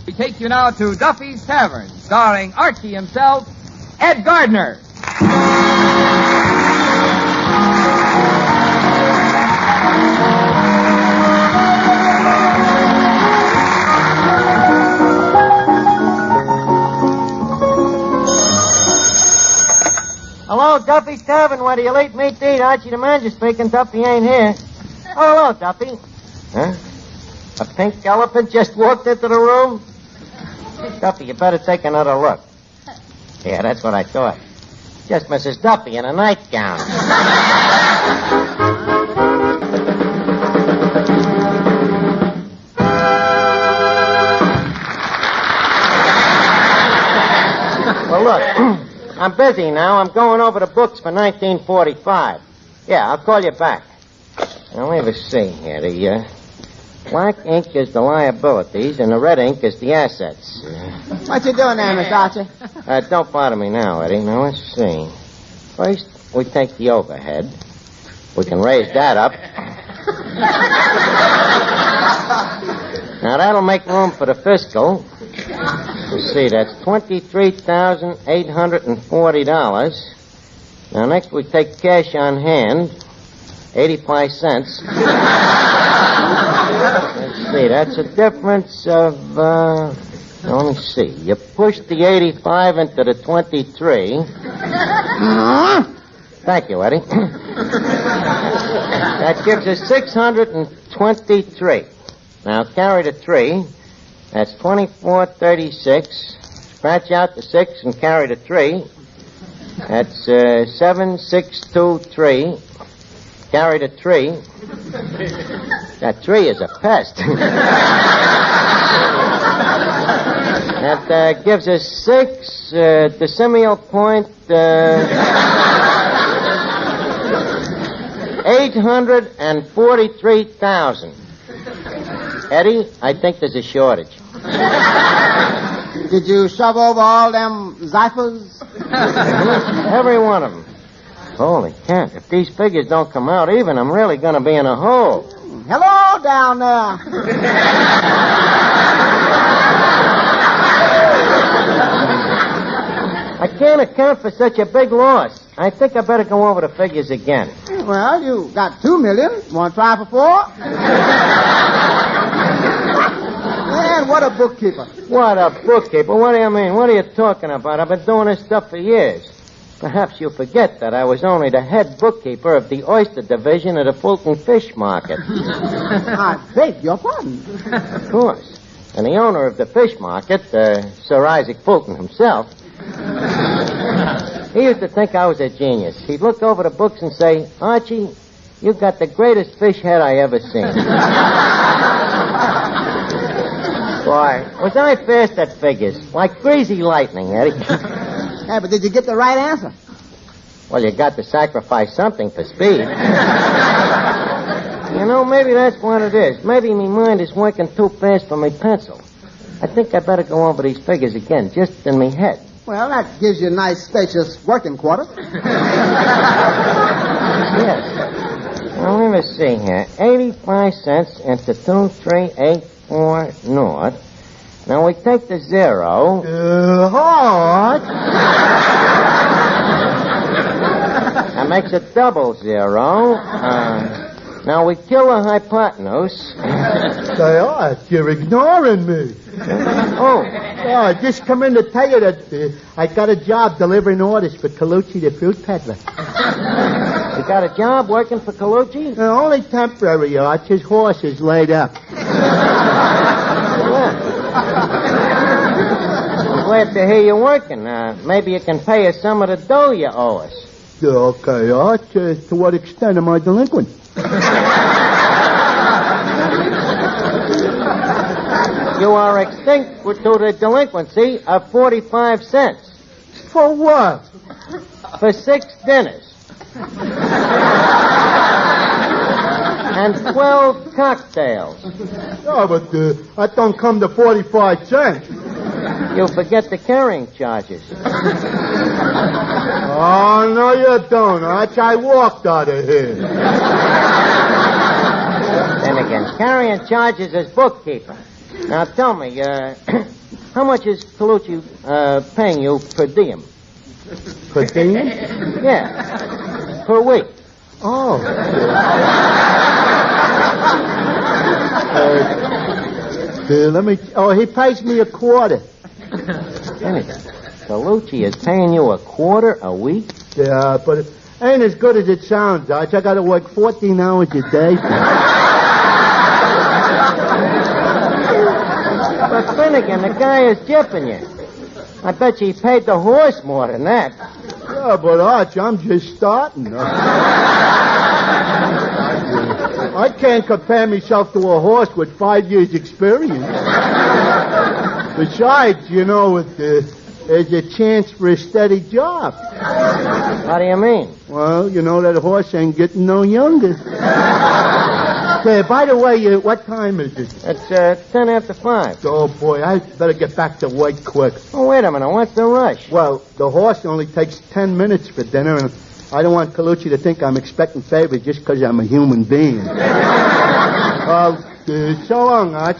We take you now to Duffy's Tavern, starring Archie himself, Ed Gardner. Hello, Duffy's Tavern. Where do you late meet to eat? Archie the manager speaking. Duffy ain't here. Oh, hello, Duffy. Huh? A pink elephant just walked into the room? Duffy, you better take another look. Yeah, that's what I thought. Just Mrs. Duffy in a nightgown. Well, look. I'm busy now. I'm going over the books for 1945. Yeah, I'll call you back. Now, let me see here. The black ink is the liabilities, and the red ink is the assets. What you doing there, Miss Archie? Don't bother me now, Eddie. Now, let's see. First, we take the overhead. We can raise that up. Now, that'll make room for the fiscal. Let's see, that's $23,840. Now, next we take cash on hand, 85 cents. Let's see, that's a difference of, let me see. You push the 85 into the 23. Thank you, Eddie. That gives us 623. Now, carry the 3. That's 2436. Scratch out the 6 and carry the 3. That's 7623. Carry the 3. That 3 is a pest. That gives us 6 decimal point 843,000. Eddie, I think there's a shortage. Did you shove over all them ciphers? Every one of them. Holy cat, if these figures don't come out even, I'm really going to be in a hole. Hello down there. I can't account for such a big loss. I think I better go over the figures again. Well, you got $2 million. Want to try for 4? Man, what a bookkeeper. What a bookkeeper? What do you mean? What are you talking about? I've been doing this stuff for years. Perhaps you forget that I was only the head bookkeeper of the oyster division of the Fulton Fish Market. I beg your pardon. Of course. And the owner of the fish market, Sir Isaac Fulton himself, he used to think I was a genius. He'd look over the books and say, Archie, you've got the greatest fish head I ever seen. Boy, was I fast at figures. Like crazy lightning, Eddie. Yeah, but did you get the right answer? Well, you got to sacrifice something for speed. You know, maybe that's what it is. Maybe my mind is working too fast for my pencil. I think I better go over these figures again, just in my head. Well, that gives you a nice, spacious working quarters. Yes. Now, let me see here. 85 cents into 2384 north. Now, we take the 0. Hard. That makes a double 0. Now, we kill the hypotenuse. Say, Art, you're ignoring me. Oh, I just come in to tell you that I got a job delivering orders for Colucci, the fruit peddler. you got a job working for Colucci? Only temporary, Art. His horse is laid up. I'm glad to hear you're working. Maybe you can pay us some of the dough you owe us. Okay, Art. To what extent am I delinquent? You are extinct to the delinquency of 45 cents. For what? For 6 dinners. And 12 cocktails. Oh, but that don't come to 45 cents. You forget the carrying charges. Oh, no, you don't, Arch. I walked out of here. Then again, carrying charges as bookkeeper. Now, tell me, how much is Colucci paying you per diem? Per diem? Yeah, per week. Oh. He pays me a quarter. Colucci is paying you a quarter a week? Yeah, but it ain't as good as it sounds, Arch. I got to work 14 hours a day. But Finnegan, the guy is jipping you. I bet you he paid the horse more than that. Yeah, but Arch, I'm just starting. I can't compare myself to a horse with 5 years' experience. Besides, there's a chance for a steady job. What do you mean? Well, that horse ain't getting no younger. Say, by the way, what time is it? It's 10 after 5. Oh, boy, I better get back to work quick. Oh, wait a minute. What's the rush? Well, the horse only takes 10 minutes for dinner, and I don't want Colucci to think I'm expecting favors just because I'm a human being. So long, Arch.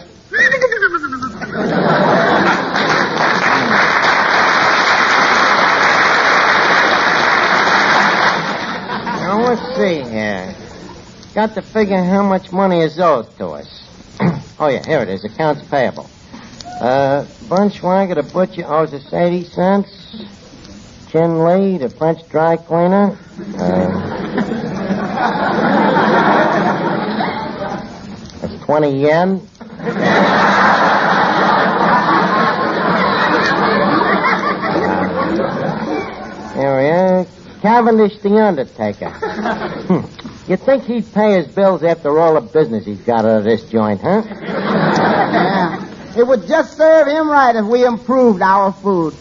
Now, let's see here. Got to figure how much money is owed to us. Oh, yeah, here it is, accounts payable. Bunschwager, the butcher, owes us 80 cents. Chin Lee, the French dry cleaner. That's 20 yen. Here we are. Cavendish, the undertaker. You'd think he'd pay his bills after all the business he's got out of this joint, huh? Yeah. It would just serve him right if we improved our food.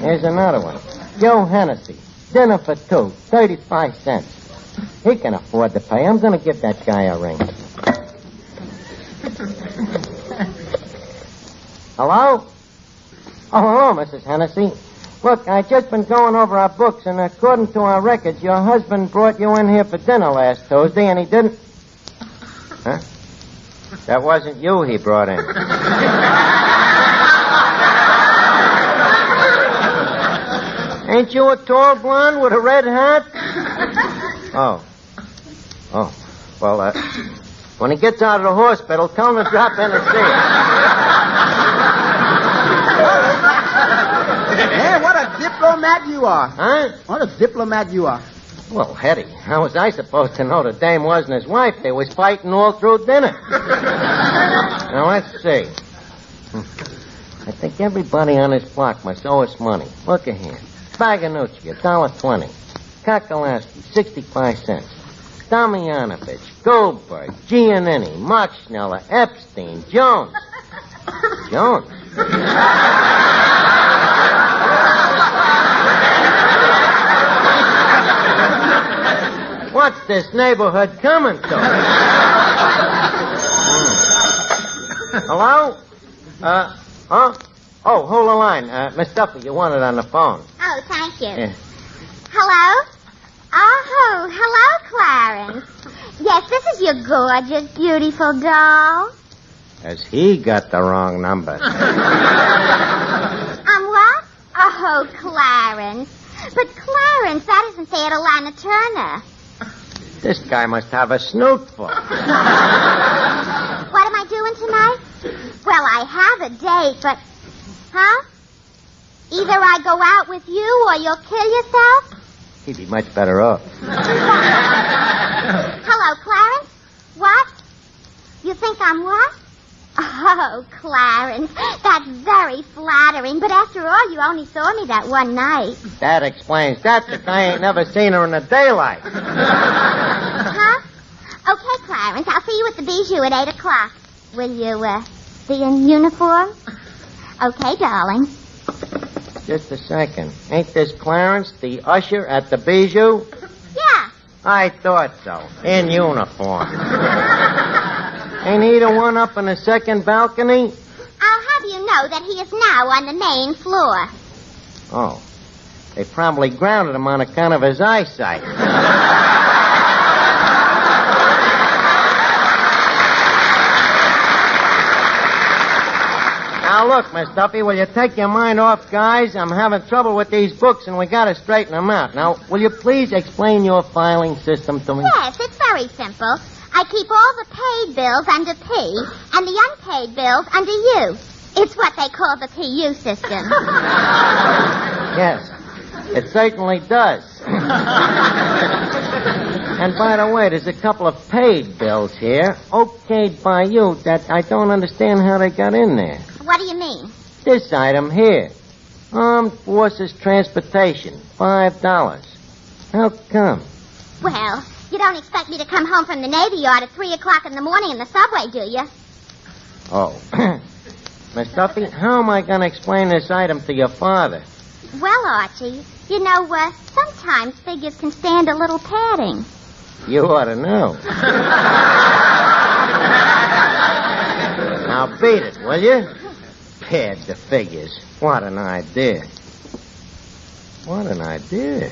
Here's another one. Joe Hennessy. Dinner for 2. 35 cents. He can afford to pay. I'm going to give that guy a ring. Hello? Oh, hello, Mrs. Hennessy. Look, I've just been going over our books, and according to our records, your husband brought you in here for dinner last Tuesday, and he didn't... Huh? That wasn't you he brought in. Ain't you a tall blonde with a red hat? Oh. Well, when he gets out of the hospital, tell him to drop in and see him. Hey, what a diplomat you are. Huh? What a diplomat you are. Well, Hetty, how was I supposed to know the dame wasn't his wife? They was fighting all through dinner. Now, let's see. I think everybody on this block must owe us money. Look at here. Spaganucci, $1.20. Kakalaski, 65 cents. Damianovich, Goldberg, Giannini, Markschneller, Epstein, Jones. Jones? What's this neighborhood coming to? Hello? Huh? Oh, hold the line. Miss Duffy, you want it on the phone. Oh, thank you. Yeah. Hello? Oh, hello, Clarence. Yes, this is your gorgeous, beautiful doll. Has he got the wrong number? What? Oh, Clarence. But, Clarence, that isn't Adelina Turner. This guy must have a snoot full. What am I doing tonight? Well, I have a date, but... Huh? Either I go out with you or you'll kill yourself? He'd be much better off. Hello, Clarence? What? You think I'm what? Oh, Clarence, that's very flattering. But after all, you only saw me that one night. That explains that. The guy ain't never seen her in the daylight. Huh? Okay, Clarence, I'll see you at the Bijou at 8 o'clock. Will you, be in uniform? Okay, darling. Just a second. Ain't this Clarence, the usher at the Bijou? Yeah. I thought so. In uniform. Ain't he the one up in the second balcony? I'll have you know that he is now on the main floor. Oh. They probably grounded him on account of his eyesight. Now, look, Miss Duffy, will you take your mind off, guys? I'm having trouble with these books, and we got to straighten them out. Now, will you please explain your filing system to me? Yes, it's very simple. I keep all the paid bills under P and the unpaid bills under U. It's what they call the PU system. Yes, it certainly does. And by the way, there's a couple of paid bills here, okayed by you, that I don't understand how they got in there. What do you mean? This item here, Armed Forces Transportation, $5. How come? Well, you don't expect me to come home from the Navy Yard at 3 o'clock in the morning in the subway, do you? Oh. Miss Duffy, how am I going to explain this item to your father? Well, Archie, you know, sometimes figures can stand a little padding. You ought to know. Now beat it, will you? Pad the figures. What an idea. What an idea.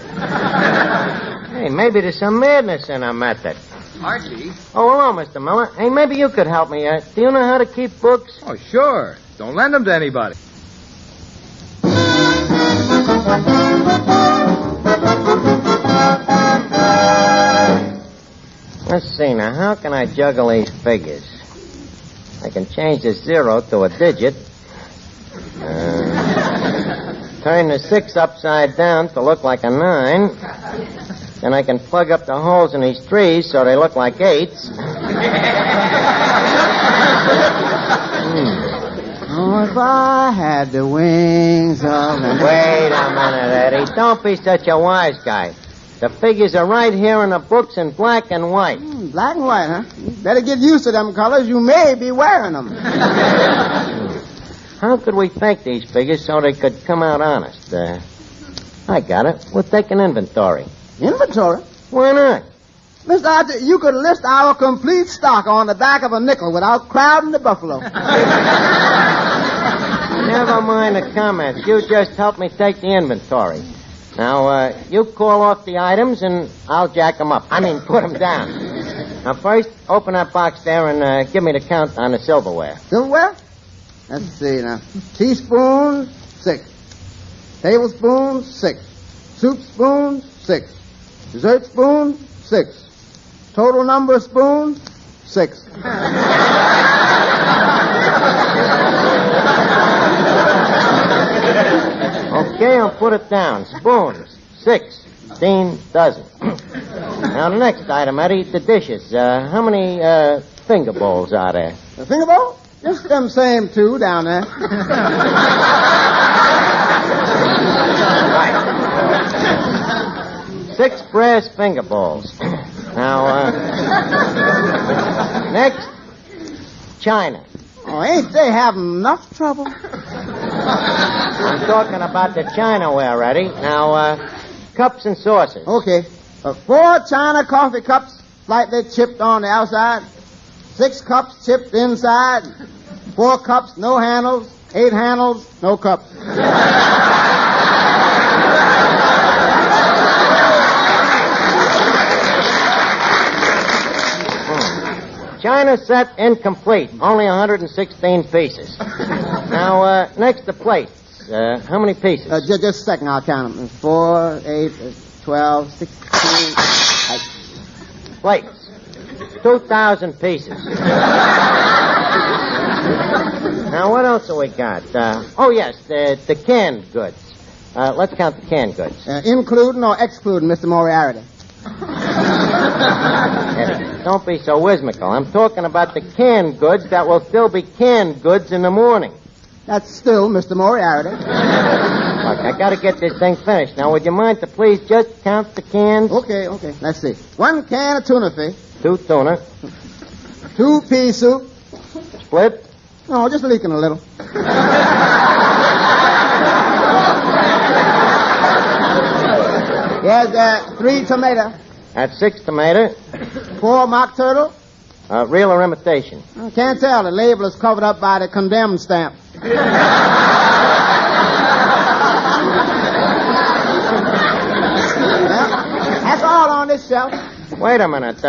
Hey, maybe there's some madness in our method. Archie? Oh, hello, Mr. Miller. Hey, maybe you could help me. Do you know how to keep books? Oh, sure. Don't lend them to anybody. Let's see, now, how can I juggle these figures? I can change the 0 to a digit. Turn the 6 upside down to look like a 9. Then I can plug up the holes in these 3s so they look like 8s. Oh, if I had the wings of an... Wait a minute, Eddie. Don't be such a wise guy. The figures are right here in the books in black and white. Black and white, huh? You better get used to them colors. You may be wearing them. How could we fake these figures so they could come out honest? I got it. We'll take an inventory. Inventory? Why not? Mr. Archer, you could list our complete stock on the back of a nickel without crowding the buffalo. Never mind the comments. You just help me take the inventory. Now, you call off the items, and I'll jack them up. I mean, put them down. Now, first, open that box there and give me the count on the silverware. Silverware? Let's see now. Teaspoons, 6. Tablespoons, 6. Soup spoons, 6. Dessert spoons, 6. Total number of spoons, 6. Okay, I'll put it down. Spoons, 16 dozen. Now, the next item, Eddie, the dishes. How many finger bowls are there? The finger bowl? Just them same 2 down there. Right. 6 brass finger bowls. Now, next, china. Oh, ain't they having enough trouble? I'm talking about the chinaware, Eddie. Now, cups and saucers. Okay. 4 china coffee cups, slightly chipped on the outside. 6 cups chipped inside. 4 cups, no handles. 8 handles, no cups. China set incomplete. Only 116 pieces. Now, next the plates. How many pieces? Just a second, I'll count them. 4, 8, 12, 16... Plates. 2,000 pieces. Now, what else have we got? Oh, yes, the canned goods. Let's count the canned goods. Including or excluding Mr. Moriarty? Eddie, don't be so whimsical. I'm talking about the canned goods that will still be canned goods in the morning. That's still Mr. Moriarty. Look, I got to get this thing finished. Now, would you mind to please just count the cans? Okay. Let's see. 1 can of tuna fish. 2 tuna. 2 pea soup. Split. Oh, just leaking a little. Yes, 3 tomato. That's 6 tomato. 4 mock turtle. Real or imitation? I can't tell. The label is covered up by the condemned stamp. Well, that's all on this shelf. Wait a minute.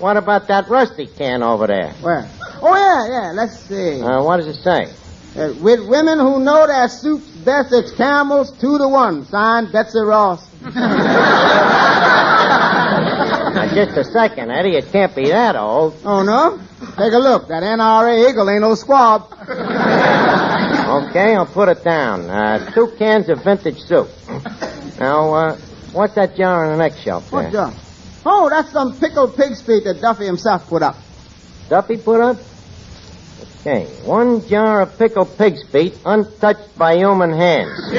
What about that rusty can over there? Where? Oh, yeah. Let's see. What does it say? With women who know their suits best, it's camels 2-1. Signed, Betsy Ross. Now, just a second, Eddie. It can't be that old. Oh, no? Take a look. That NRA eagle ain't no squab. Okay, I'll put it down. 2 cans of vintage soup. Now, what's that jar on the next shelf there? What jar? Oh, that's some pickled pig's feet that Duffy himself put up. Duffy put up? Okay, 1 jar of pickled pig's feet untouched by human hands.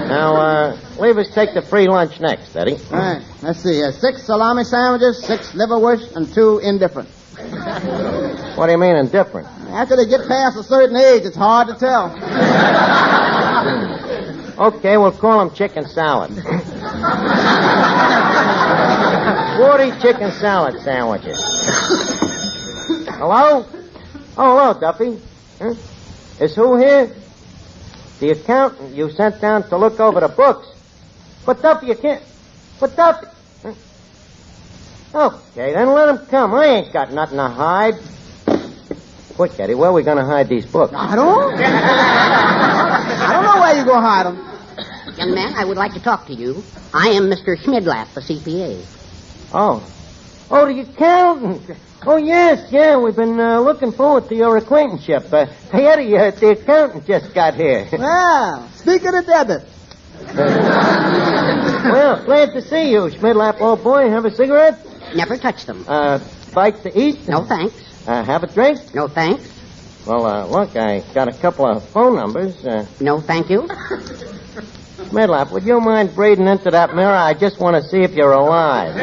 Now, leave us take the free lunch next, Eddie. All right, let's see. 6 salami sandwiches, 6 liverwurst, and 2 indifferent. What do you mean indifferent? After they get past a certain age, it's hard to tell. Okay, we'll call them chicken salad. 40 chicken salad sandwiches. Hello? Oh, hello, Duffy. Huh? Is who here? The accountant you sent down to look over the books. But Duffy, you can't. But Duffy. Huh? Okay, then let him come. I ain't got nothing to hide. Quick, Eddie, where are we going to hide these books? I don't know where you're going to hide them. Young man, I would like to talk to you. I am Mr. Schmidlap, the CPA. Oh, the accountant. Oh, yes, yeah, we've been looking forward to your acquaintanceship. Hey, Eddie, the accountant just got here. Well, speak of the debit. Well, glad to see you, Schmidlap, old boy. Have a cigarette? Never touch them. Bite to eat? No, thanks. Have a drink? No, thanks. Well, look, I got a couple of phone numbers. No, thank you. Schmidlap, would you mind breathing into that mirror? I just want to see if you're alive.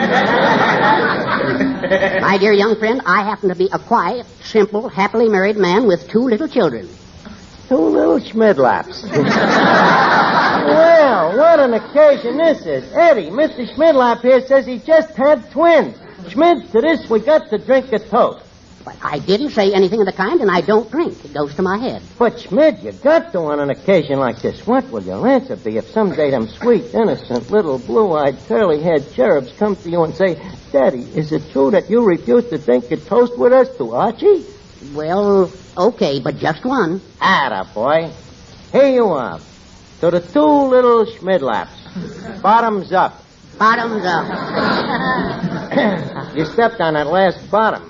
My dear young friend, I happen to be a quiet, simple, happily married man with 2 little children. 2 little Schmidlaps. Well, what an occasion this is. Eddie, Mr. Schmidlap here says he just had twins. Schmid, to this we got to drink a toast. But I didn't say anything of the kind, and I don't drink. It goes to my head. But, Schmid, you got to on an occasion like this. What will your answer be if someday them sweet, innocent, little blue-eyed, curly-haired cherubs come to you and say, Daddy, is it true that you refused to drink a toast with us to Archie? Well, okay, but just one. Atta, boy. Here you are. To the 2 little Schmidlaps. Bottoms up. Bottoms up. You stepped on that last bottom.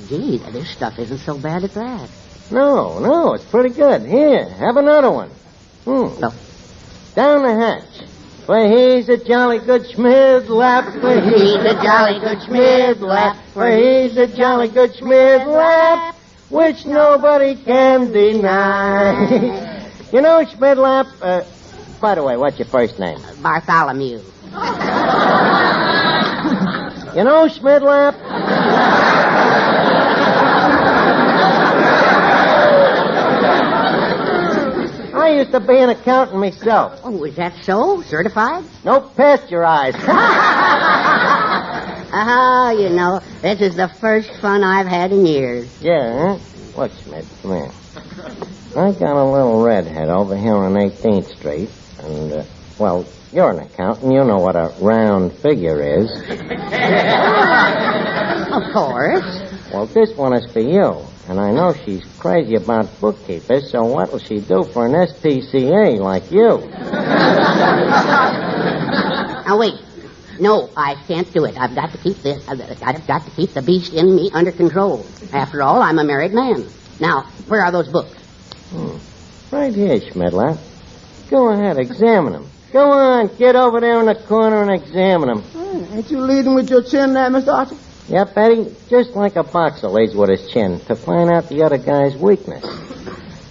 Gee, this stuff isn't so bad at that. No, it's pretty good. Here, have another one. No. Down the hatch. For he's a jolly good Schmidlap. For he's a jolly good Schmidlap. For he's a jolly good Schmidlap, which nobody can deny. You know, Schmidlap, by the way, what's your first name? Bartholomew. You know, Schmidlap, I used to be an accountant myself. Oh, is that so? Certified? Nope, pasteurized. You know, this is the first fun I've had in years. Yeah, huh? Look, Schmid, come here. I got a little redhead over here on 18th Street, and, well, you're an accountant. You know what a round figure is. Of course. Well, this one is for you. And I know she's crazy about bookkeepers, so what'll she do for an SPCA like you? Now, wait. No, I can't do it. I've got to keep this. I've got to keep the beast in me under control. After all, I'm a married man. Now, where are those books? Right here, Schmidlap. Go ahead, examine them. Go on, get over there in the corner and examine them. Ain't you leading with your chin there, Mr. Archie? Yep, Eddie, just like a boxer leads with his chin to find out the other guy's weakness.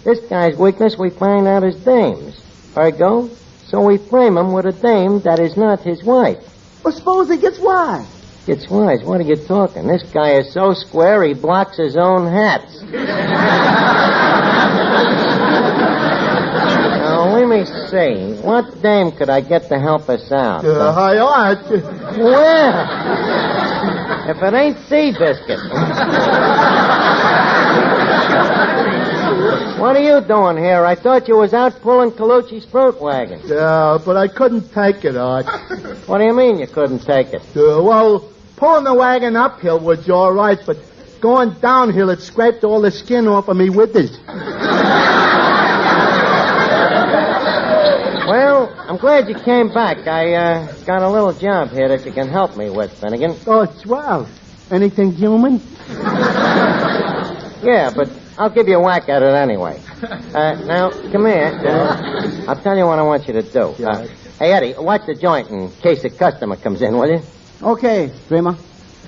This guy's weakness we find out is dames. Ergo, so we frame him with a dame that is not his wife. Well, suppose he gets wise. Gets wise? What are you talking? This guy is so square he blocks his own hats. Now, let me see. What dame could I get to help us out? Hi, Art. Well, if it ain't Seabiscuit. What are you doing here? I thought you was out pulling Colucci's fruit wagon. Yeah, but I couldn't take it, Art. What do you mean you couldn't take it? Well, pulling the wagon uphill was all right, but going downhill, it scraped all the skin off of me withers. Well, I'm glad you came back. I got a little job here that you can help me with, Finnegan. Oh, swell. Anything human? Yeah, but I'll give you a whack at it anyway. Now, come here. I'll tell you what I want you to do. Hey, Eddie, watch the joint in case a customer comes in, will you? Okay, Dreamer.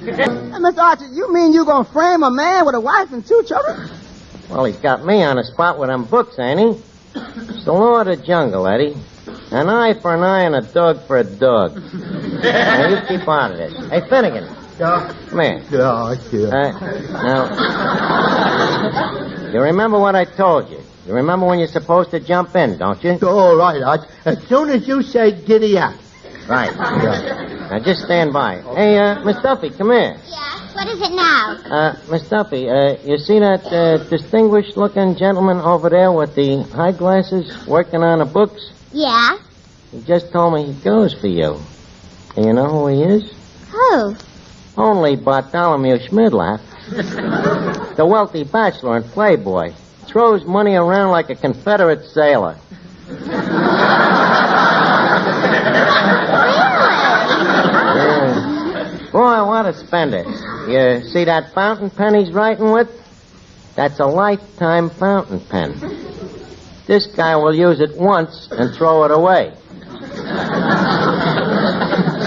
Mr. Archie, you mean you gonna frame a man with a wife and 2 children? Well, he's got me on the spot with them books, ain't he? It's the law of the jungle, Eddie. An eye for an eye and a dog for a dog. Now, you keep out of this. Hey, Finnegan. Yeah. Come here. Yeah, Now, you remember what I told you? You remember when you're supposed to jump in, don't you? All right, Arch. As soon as you say giddy up. Right. Now, just stand by. Hey, Miss Duffy, come here. Yeah? What is it now? Miss Duffy, you see that distinguished-looking gentleman over there with the high glasses working on the books? Yeah? He just told me he goes for you. And you know who he is? Who? Only Bartholomew Schmidlaff. The wealthy bachelor and playboy. Throws money around like a Confederate sailor. Boy, what a spender. You see that fountain pen he's writing with? That's a lifetime fountain pen. This guy will use it once and throw it away.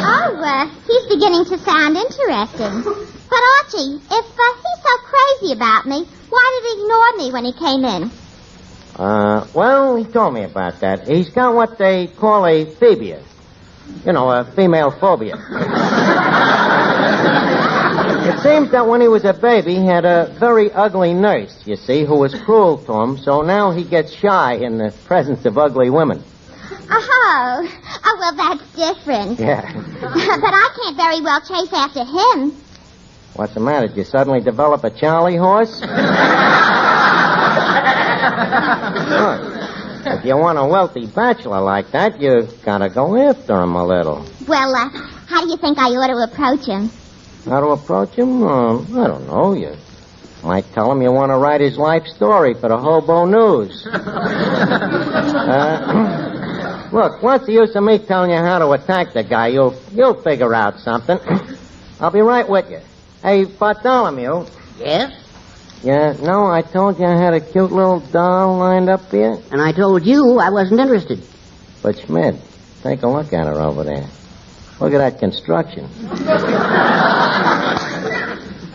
Oh, he's beginning to sound interesting. But, Archie, if he's so crazy about me, why did he ignore me when he came in? Well, he told me about that. He's got what they call a phobia. You know, a female phobia. It seems that when he was a baby, he had a very ugly nurse, you see, who was cruel to him, so now he gets shy in the presence of ugly women. Oh, well, that's different. Yeah. But I can't very well chase after him. What's the matter? Did you suddenly develop a Charlie horse? Look, if you want a wealthy bachelor like that, you gotta go after him a little. Well, how do you think I ought to approach him? How to approach him? I don't know. You might tell him you want to write his life story for the Hobo News. Look, what's the use of me telling you how to attack the guy? You'll figure out something. I'll be right with you. Hey, Bartholomew. Yes? Yeah, no, I told you I had a cute little doll lined up here. And I told you I wasn't interested. But, Schmidt, take a look at her over there. Look at that construction.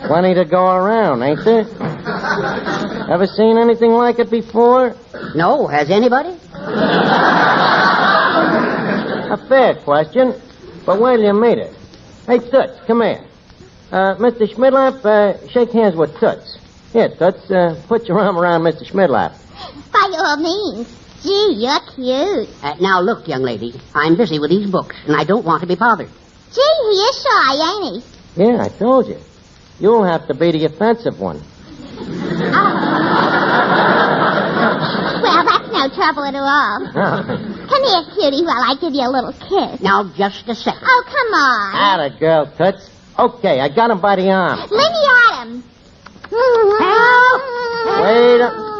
Plenty to go around, ain't there? Ever seen anything like it before? No, has anybody? A fair question. But where do you meet her? Hey, Toots, come here. Mr. Schmidlaff, shake hands with Toots. Here, Toots, put your arm around Mr. Schmidlaff. By all means. Gee, you're cute. Now, look, young lady, I'm busy with these books, and I don't want to be bothered. Gee, he is shy, ain't he? Yeah, I told you. You'll have to be the offensive one. Well, that's no trouble at all. Come here, cutie, while I give you a little kiss. Now, just a second. Oh, come on. Atta girl, Toots. Okay, I got him by the arm. Let me at him.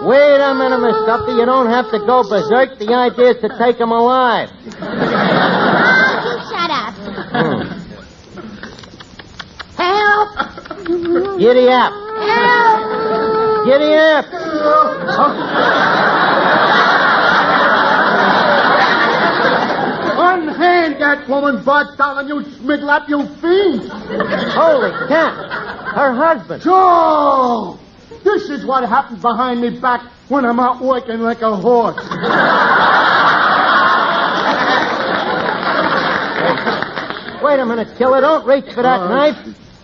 Wait a minute, Miss Duffy. You don't have to go berserk. The idea is to take him alive. Oh, you shut up. Help! Giddy up. Help! Giddy up. Unhand that woman, Bartholomew Schmidlaff, you fiend! Holy cat. Her husband. So, this is what happens behind me back when I'm out working like a horse. Wait a minute, killer. Don't reach for that knife.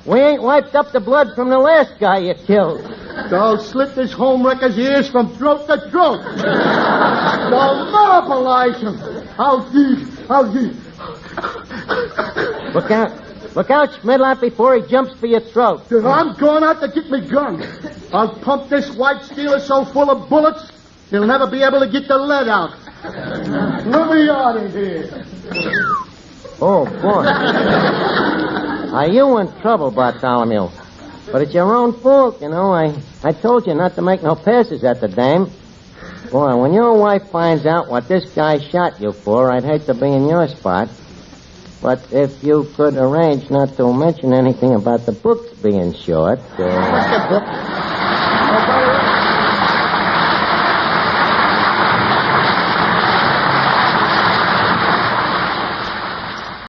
We ain't wiped up the blood from the last guy you killed. I'll slit this homewrecker's ears from throat to throat. I'll monopolize him. I'll do. Look out. Look out, Schmidlaff, before he jumps for your throat. I'm going out to get my gun. I'll pump this white stealer so full of bullets, he'll never be able to get the lead out. Let me out of here. Oh, boy. Are you in trouble, Bartholomew? But it's your own fault, you know. I told you not to make no passes at the dame. Boy, when your wife finds out what this guy shot you for, I'd hate to be in your spot. But if you could arrange not to mention anything about the books being short... What's the book? Oh, by the